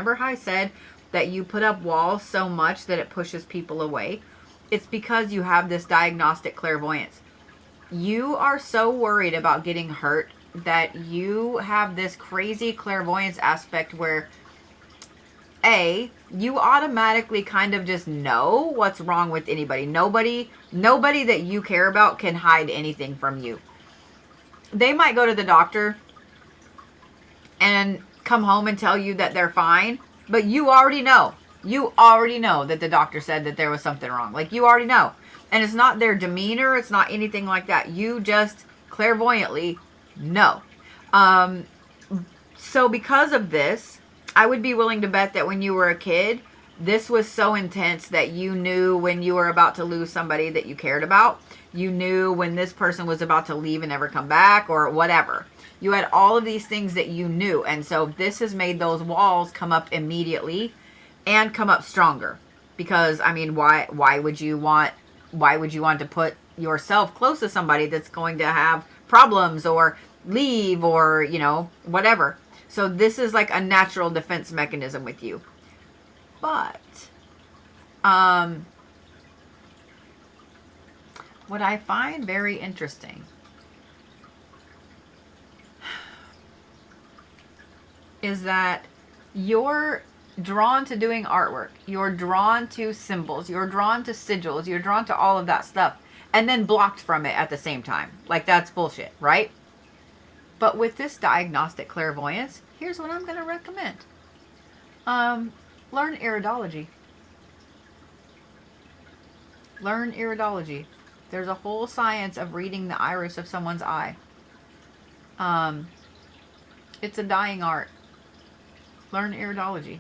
Remember how I said that you put up walls so much that it pushes people away? It's because you have this diagnostic clairvoyance. You are so worried about getting hurt that you have this crazy clairvoyance aspect where you automatically kind of just know what's wrong with anybody. Nobody that you care about can hide anything from you. They might go to the doctor and come home and tell you that they're fine, but you already know. You already know that the doctor said that there was something wrong. Like, you already know. And it's not their demeanor. It's not anything like that. You just clairvoyantly know. So because of this, I would be willing to bet that when you were a kid, this was so intense that you knew when you were about to lose somebody that you cared about. You knew when this person was about to leave and never come back or whatever. You had all of these things that you knew. And so this has made those walls come up immediately and come up stronger. Because, I mean, why would you want to put yourself close to somebody that's going to have problems or leave or, you know, whatever. So this is like a natural defense mechanism with you. But what I find very interesting is that you're drawn to doing artwork. You're drawn to symbols. You're drawn to sigils. You're drawn to all of that stuff. And then blocked from it at the same time. Like, that's bullshit, right? But with this diagnostic clairvoyance, here's what I'm going to recommend. Learn iridology. Learn iridology. There's a whole science of reading the iris of someone's eye. It's a dying art. Learn iridology.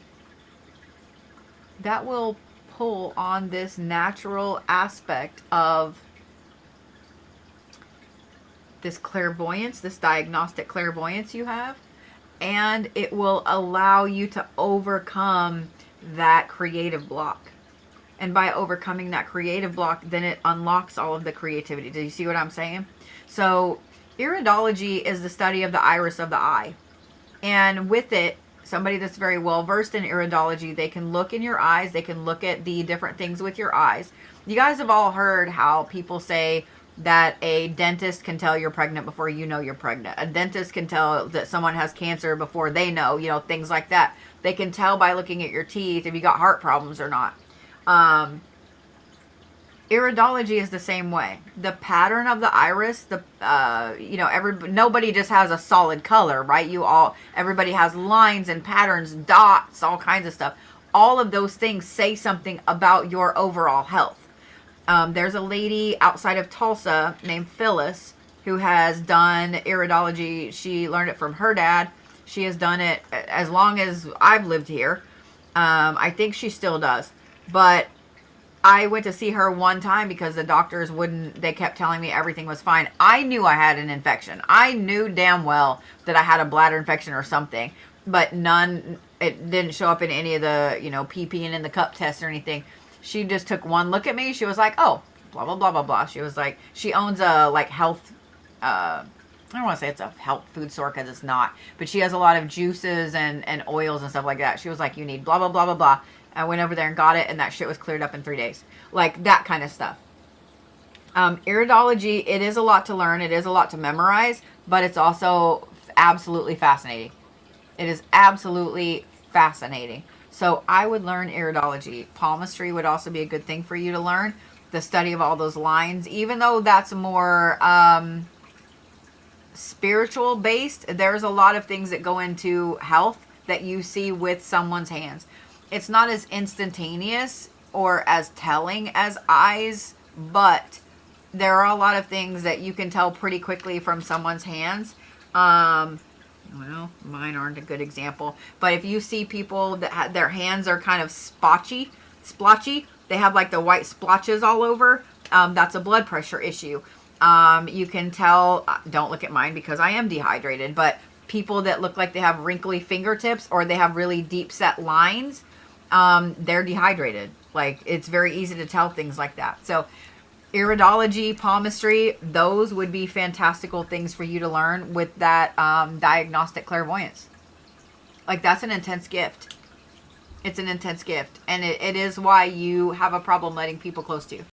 That will pull on this natural aspect of this clairvoyance, this diagnostic clairvoyance you have, and it will allow you to overcome that creative block. And by overcoming that creative block, then it unlocks all of the creativity. Do you see what I'm saying? So iridology is the study of the iris of the eye. And with it, somebody that's very well versed in iridology, they can look in your eyes. They can look at the different things with your eyes. You guys have all heard how people say that a dentist can tell you're pregnant before you know you're pregnant. A dentist can tell that someone has cancer before they know, you know, things like that. They can tell by looking at your teeth if you got heart problems or not. Iridology is the same way. The pattern of the iris, you know, nobody just has a solid color, right? Everybody has lines and patterns, dots, all kinds of stuff. All of those things say something about your overall health. There's a lady outside of Tulsa named Phyllis who has done iridology. She learned it from her dad. She has done it as long as I've lived here. I think she still does. But I went to see her one time because the doctors they kept telling me everything was fine. I knew I had an infection. I knew damn well that I had a bladder infection or something. But it didn't show up in any of the, you know, pee and in the cup tests or anything. She just took one look at me. She was like, oh, blah, blah, blah, blah, blah. She was like, she owns a, like, health, I don't want to say it's a health food store because it's not. But she has a lot of juices and oils and stuff like that. She was like, you need blah, blah, blah, blah, blah. I went over there and got it, and that shit was cleared up in 3 days. Like, that kind of stuff. Iridology, it is a lot to learn. It is a lot to memorize. But it's also absolutely fascinating. It is absolutely fascinating. So I would learn iridology. Palmistry would also be a good thing for you to learn. The study of all those lines. Even though that's more spiritual based, there's a lot of things that go into health that you see with someone's hands. It's not as instantaneous or as telling as eyes, but there are a lot of things that you can tell pretty quickly from someone's hands. Well, mine aren't a good example. But if you see people that their hands are kind of splotchy, they have like the white splotches all over, that's a blood pressure issue. You can tell, don't look at mine because I am dehydrated, but people that look like they have wrinkly fingertips or they have really deep set lines, they're dehydrated. Like, it's very easy to tell things like that. So iridology, palmistry, those would be fantastical things for you to learn with that diagnostic clairvoyance. Like, that's an intense gift. It's an intense gift, and it is why you have a problem letting people close to you.